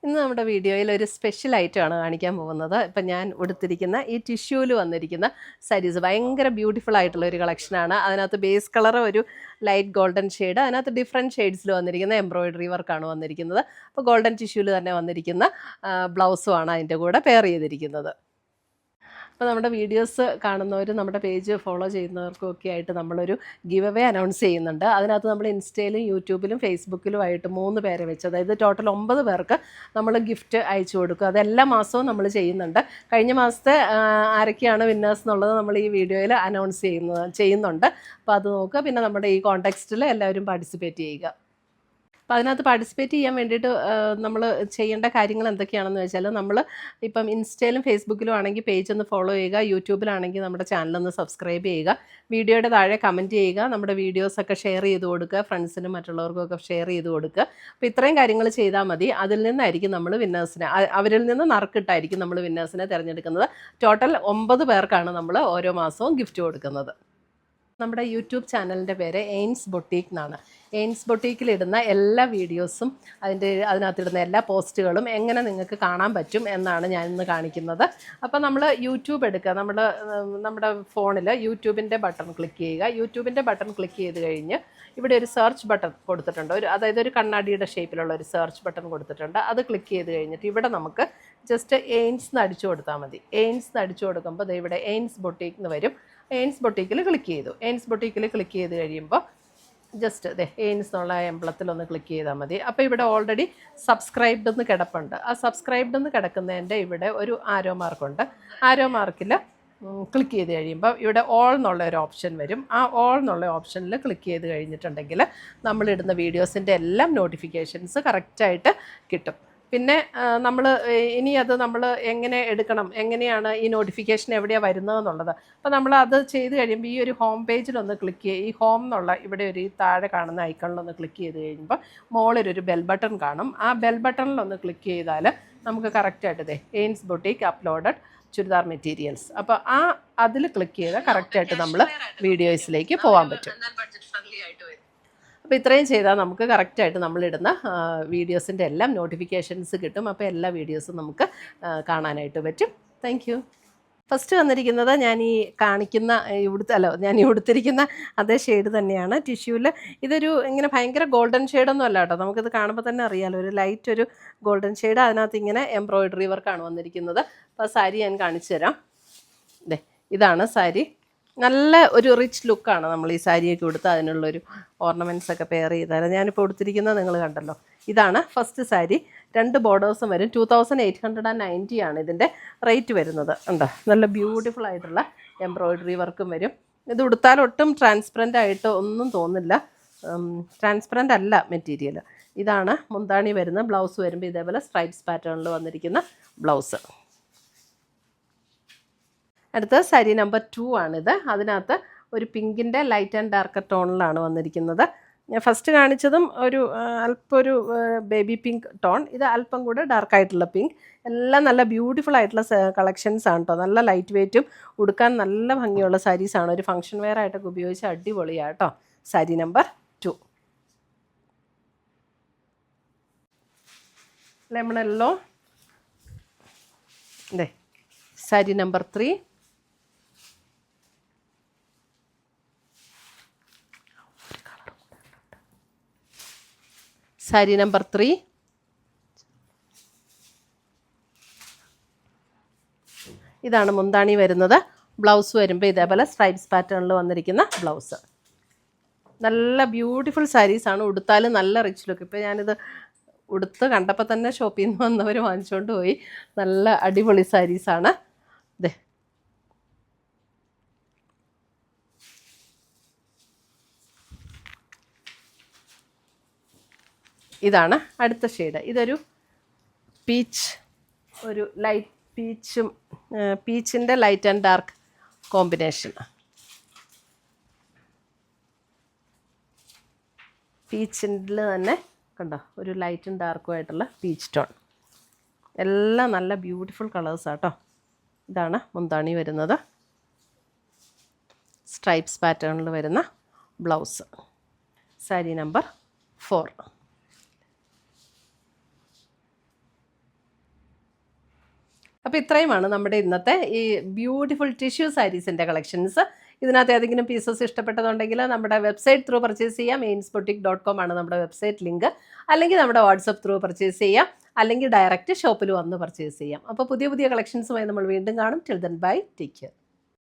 ഇന്ന് നമ്മുടെ വീഡിയോയിൽ ഒരു സ്പെഷ്യൽ ഐറ്റമാണ് കാണിക്കാൻ പോകുന്നത്. ഇപ്പം ഞാൻ ഉടുത്തിരിക്കുന്ന ഈ ടിഷ്യൂവിൽ വന്നിരിക്കുന്ന സാരീസ് ഭയങ്കര ബ്യൂട്ടിഫുൾ ആയിട്ടുള്ള ഒരു കളക്ഷനാണ്. അതിനകത്ത് ബേസ് കളർ ഒരു ലൈറ്റ് ഗോൾഡൻ ഷെയ്ഡ്, അതിനകത്ത് ഡിഫറെൻറ്റ് ഷെയ്ഡ്സിൽ വന്നിരിക്കുന്ന എംബ്രോയിഡറി വർക്കാണ് വന്നിരിക്കുന്നത്. അപ്പോൾ ഗോൾഡൻ ടിഷ്യൂവിൽ തന്നെ വന്നിരിക്കുന്ന ബ്ലൗസുമാണ് അതിൻ്റെ കൂടെ പെയർ ചെയ്തിരിക്കുന്നത്. അപ്പോൾ നമ്മുടെ വീഡിയോസ് കാണുന്നവർ നമ്മുടെ പേജ് ഫോളോ ചെയ്യുന്നവർക്കും ഒക്കെ ആയിട്ട് നമ്മളൊരു ഗിവ് അവേ അനൗൺസ് ചെയ്യുന്നുണ്ട്. അതിനകത്ത് നമ്മൾ ഇൻസ്റ്റയിലും യൂട്യൂബിലും ഫേസ്ബുക്കിലും ആയിട്ട് 3 പേരെ വെച്ച്, അതായത് ടോട്ടൽ 9 പേർക്ക് നമ്മൾ ഗിഫ്റ്റ് അയച്ചു കൊടുക്കും. അതെല്ലാ മാസവും നമ്മൾ ചെയ്യുന്നുണ്ട്. കഴിഞ്ഞ മാസത്തെ ആരൊക്കെയാണ് വിന്നേഴ്സ് എന്നുള്ളത് നമ്മൾ ഈ വീഡിയോയിൽ അനൗൺസ് ചെയ്യുന്നുണ്ട്. അപ്പോൾ അത് നോക്കുക. പിന്നെ നമ്മുടെ ഈ കോൺടെക്സ്റ്റിൽ എല്ലാവരും പാർട്ടിസിപ്പേറ്റ് ചെയ്യുക. അപ്പോൾ അതിനകത്ത് പാർട്ടിസിപ്പേറ്റ് ചെയ്യാൻ വേണ്ടിയിട്ട് നമ്മൾ ചെയ്യേണ്ട കാര്യങ്ങൾ എന്തൊക്കെയാണെന്ന് വെച്ചാൽ, നമ്മൾ ഇപ്പം ഇൻസ്റ്റയിലും ഫേസ്ബുക്കിലും ആണെങ്കിൽ പേജ് ഒന്ന് ഫോളോ ചെയ്യുക, യൂട്യൂബിലാണെങ്കിൽ നമ്മുടെ ചാനലൊന്ന് സബ്സ്ക്രൈബ് ചെയ്യുക, വീഡിയോയുടെ താഴെ കമൻറ്റ് ചെയ്യുക, നമ്മുടെ വീഡിയോസൊക്കെ ഷെയർ ചെയ്ത് കൊടുക്കുക, ഫ്രണ്ട്സിനും മറ്റുള്ളവർക്കൊക്കെ ഷെയർ ചെയ്ത് കൊടുക്കുക. അപ്പോൾ ഇത്രയും കാര്യങ്ങൾ ചെയ്താൽ മതി. അതിൽ നിന്നായിരിക്കും നമ്മൾ വിന്നേഴ്സിനെ, അവരിൽ നിന്ന് നറുക്കിട്ടായിരിക്കും നമ്മൾ വിന്നേഴ്സിനെ തിരഞ്ഞെടുക്കുന്നത്. ടോട്ടൽ 9 പേർക്കാണ് നമ്മൾ ഓരോ മാസവും ഗിഫ്റ്റ് കൊടുക്കുന്നത്. നമ്മുടെ യൂട്യൂബ് ചാനലിൻ്റെ പേര് എയിൻസ് ബൊട്ടീക്ക് എന്നാണ്. എയിൻസ് ബൊട്ടീക്കിലിടുന്ന എല്ലാ വീഡിയോസും അതിനകത്തിടുന്ന എല്ലാ പോസ്റ്റുകളും എങ്ങനെ നിങ്ങൾക്ക് കാണാൻ പറ്റും എന്നാണ് ഞാനിന്ന് കാണിക്കുന്നത്. അപ്പോൾ നമ്മൾ യൂട്യൂബ് എടുക്കുക, നമ്മുടെ ഫോണിൽ യൂട്യൂബിൻ്റെ ബട്ടൺ ക്ലിക്ക് ചെയ്യുക. യൂട്യൂബിൻ്റെ ബട്ടൺ ക്ലിക്ക് ചെയ്ത് കഴിഞ്ഞ് ഇവിടെ ഒരു സെർച്ച് ബട്ടൺ കൊടുത്തിട്ടുണ്ട്, അതായത് ഒരു കണ്ണാടിയുടെ ഷേപ്പിലുള്ള ഒരു സെർച്ച് ബട്ടൺ കൊടുത്തിട്ടുണ്ട്. അത് ക്ലിക്ക് ചെയ്ത് കഴിഞ്ഞിട്ട് ഇവിടെ നമുക്ക് ജസ്റ്റ് എയിൻസ് എന്ന് അടിച്ചു കൊടുത്താൽ മതി. എയിൻസ് എന്ന് അടിച്ചു കൊടുക്കുമ്പോൾ ഇവിടെ എയിൻസ് ബൊട്ടീക്ക് എന്ന് വരും. എയിൻസ് ബൊട്ടീക്കിൽ ക്ലിക്ക് ചെയ്തു. എയിൻസ് ബൊട്ടീക്കിൽ ക്ലിക്ക് ചെയ്ത് കഴിയുമ്പോൾ ജസ്റ്റ് എയിൻസ് എന്നുള്ള എംബ്ലത്തിലൊന്ന് ക്ലിക്ക് ചെയ്താൽ മതി. അപ്പോൾ ഇവിടെ ഓൾറെഡി സബ്സ്ക്രൈബ്ഡ് എന്ന് കിടപ്പുണ്ട്. ആ സബ്സ്ക്രൈബ്ഡ് എന്ന് കിടക്കുന്നതിൻ്റെ ഇവിടെ ഒരു ആരോ മാർക്കുണ്ട്. ആരോ മാർക്കിൽ ക്ലിക്ക് ചെയ്ത് കഴിയുമ്പോൾ ഇവിടെ ഓൾ എന്നുള്ള ഒരു ഓപ്ഷൻ വരും. ആ ഓൾ എന്നുള്ള ഓപ്ഷനിൽ ക്ലിക്ക് ചെയ്ത് കഴിഞ്ഞിട്ടുണ്ടെങ്കിൽ നമ്മളിടുന്ന വീഡിയോസിൻ്റെ എല്ലാം നോട്ടിഫിക്കേഷൻസ് കറക്റ്റായിട്ട് കിട്ടും. പിന്നെ നമ്മൾ എങ്ങനെ എടുക്കണം, എങ്ങനെയാണ് ഈ നോട്ടിഫിക്കേഷൻ എവിടെയാണ് വരുന്നതെന്നുള്ളത്. അപ്പോൾ നമ്മൾ അത് ചെയ്ത് കഴിയുമ്പോൾ ഈ ഒരു ഹോം പേജിലൊന്ന് ക്ലിക്ക് ചെയ്യുക. ഈ ഹോം എന്നുള്ള ഇവിടെ ഒരു താഴെ കാണുന്ന ഐക്കണിലൊന്ന് ക്ലിക്ക് ചെയ്ത് കഴിയുമ്പോൾ മുകളിലൊരു ബെൽ ബട്ടൺ കാണും. ആ ബെൽ ബട്ടണിലൊന്ന് ക്ലിക്ക് ചെയ്താൽ നമുക്ക് കറക്റ്റായിട്ട് എയിൻസ് ബൊട്ടീക്ക് അപ്ലോഡഡ് ചുരിദാർ മെറ്റീരിയൽസ്, അപ്പോൾ അതിൽ ക്ലിക്ക് ചെയ്താൽ കറക്റ്റായിട്ട് നമ്മൾ വീഡിയോസിലേക്ക് പോകാൻ പറ്റും. അപ്പോൾ ഇത്രയും ചെയ്താൽ നമുക്ക് കറക്റ്റായിട്ട് നമ്മളിടുന്ന വീഡിയോസിൻ്റെ എല്ലാം നോട്ടിഫിക്കേഷൻസ് കിട്ടും. അപ്പോൾ എല്ലാ വീഡിയോസും നമുക്ക് കാണാനായിട്ട് പറ്റും. Thank you. ഫസ്റ്റ് വന്നിരിക്കുന്നത് ഞാൻ ഈ ഉടുത്തിരിക്കുന്ന അതേ ഷെയ്ഡ് തന്നെയാണ് ടിഷ്യൂവിൽ. ഇതൊരു ഇങ്ങനെ ഭയങ്കര ഗോൾഡൻ ഷെയ്ഡൊന്നും അല്ല കേട്ടോ, നമുക്കിത് കാണുമ്പോൾ തന്നെ അറിയാമല്ലോ, ഒരു ലൈറ്റ് ഒരു ഗോൾഡൻ ഷെയ്ഡ്. അതിനകത്ത് ഇങ്ങനെ എംബ്രോയിഡറി വർക്കാണ് വന്നിരിക്കുന്നത്. അപ്പോൾ സാരി ഞാൻ കാണിച്ചു തരാം. ഇതാണ് സാരി. നല്ല ഒരു റിച്ച് ലുക്കാണ് നമ്മൾ ഈ സാരിയൊക്കെ കൊടുത്ത് അതിനുള്ളൊരു ഓർണമെൻറ്റ്സ് ഒക്കെ പെയർ ചെയ്താൽ. ഞാനിപ്പോൾ കൊടുത്തിരിക്കുന്നത് നിങ്ങൾ കണ്ടല്ലോ. ഇതാണ് ഫസ്റ്റ് സാരി. 2 ബോർഡേഴ്സും വരും. 2890 ആണ് ഇതിൻ്റെ റേറ്റ് വരുന്നത്. ഉണ്ടോ, നല്ല ബ്യൂട്ടിഫുൾ ആയിട്ടുള്ള എംബ്രോയിഡറി വർക്കും വരും. ഇത് ഉടുത്താൽ ഒട്ടും ട്രാൻസ്പെറൻ്റ് ആയിട്ട് ഒന്നും തോന്നില്ല. ട്രാൻസ്പെറൻ്റ് അല്ല മെറ്റീരിയൽ. ഇതാണ് മുന്താണി വരുന്നത്. ബ്ലൗസ് വരുമ്പോൾ ഇതേപോലെ സ്ട്രൈപ്സ് പാറ്റേണിൽ വന്നിരിക്കുന്ന ബ്ലൗസ്. അടുത്ത സാരി നമ്പർ 2 ആണിത്. അതിനകത്ത് ഒരു പിങ്കിൻ്റെ ലൈറ്റ് ആൻഡ് ഡാർക്ക് ടോണിലാണ് വന്നിരിക്കുന്നത്. ഞാൻ ഫസ്റ്റ് കാണിച്ചതും അല്പം ഒരു ബേബി പിങ്ക് ടോൺ, ഇത് അല്പം കൂടെ ഡാർക്കായിട്ടുള്ള പിങ്ക്. എല്ലാം നല്ല ബ്യൂട്ടിഫുൾ ആയിട്ടുള്ള കളക്ഷൻസ് ആണ് കേട്ടോ. നല്ല ലൈറ്റ് വെയ്റ്റും ഉടുക്കാൻ നല്ല ഭംഗിയുള്ള സാരീസാണ്. ഒരു ഫംഗ്ഷൻ വെയർ ആയിട്ടൊക്കെ ഉപയോഗിച്ച് അടിപൊളിയാണ് കേട്ടോ. Sari number 2 lemon yellow. Sari number 3. Sari number 3. ഇതാണ് മുന്താണി വരുന്നത്. ബ്ലൗസ് വരുമ്പോൾ ഇതേപോലെ സ്ട്രൈപ്സ് പാറ്റേണിൽ വന്നിരിക്കുന്ന ബ്ലൗസ്. നല്ല ബ്യൂട്ടിഫുൾ സാരീസാണ്. ഉടുത്താലും നല്ല റിച്ച് ലുക്ക്. ഇപ്പോൾ ഞാനിത് ഉടുത്ത് കണ്ടപ്പോൾ തന്നെ ഷോപ്പിൽ നിന്ന് വന്നവർ വാങ്ങിച്ചുകൊണ്ട് പോയി. നല്ല അടിപൊളി സാരീസാണ്. ഇതാണ് അടുത്ത ഷെയ്ഡ്. ഇതൊരു ഒരു ലൈറ്റ് പീച്ചിൻ്റെ ലൈറ്റ് ആൻഡ് ഡാർക്ക് കോമ്പിനേഷൻ. പീച്ചിൻ്റെ തന്നെ കണ്ടോ, ഒരു ലൈറ്റും ഡാർക്കും ആയിട്ടുള്ള പീച്ച് ടോൺ. എല്ലാം നല്ല ബ്യൂട്ടിഫുൾ കളേഴ്സാണ് കേട്ടോ. ഇതാണ് മുന്താണി വരുന്നത്. സ്ട്രൈപ്സ് പാറ്റേണിൽ വരുന്ന ബ്ലൗസ്. സാരി നമ്പർ 4. അപ്പോൾ ഇത്രയുമാണ് നമ്മുടെ ഇന്നത്തെ ഈ ബ്യൂട്ടിഫുൾ ടിഷ്യൂ സാരീസിൻ്റെ കളക്ഷൻസ്. ഇതിനകത്ത് ഏതെങ്കിലും പീസസ് ഇഷ്ടപ്പെട്ടതുണ്ടെങ്കിൽ നമ്മുടെ വെബ്സൈറ്റ് ത്രൂ പർച്ചേസ് ചെയ്യാം. meinsboutique.com ആണ് നമ്മുടെ വെബ്സൈറ്റ് ലിങ്ക്. അല്ലെങ്കിൽ നമ്മുടെ വാട്സപ്പ് ത്രൂ പർച്ചേസ് ചെയ്യാം, അല്ലെങ്കിൽ ഡയറക്റ്റ് ഷോപ്പിൽ വന്ന് പർച്ചേസ് ചെയ്യാം. അപ്പോൾ പുതിയ പുതിയ കളക്ഷൻസുമായി നമ്മൾ വീണ്ടും കാണും. Till then bye, take care.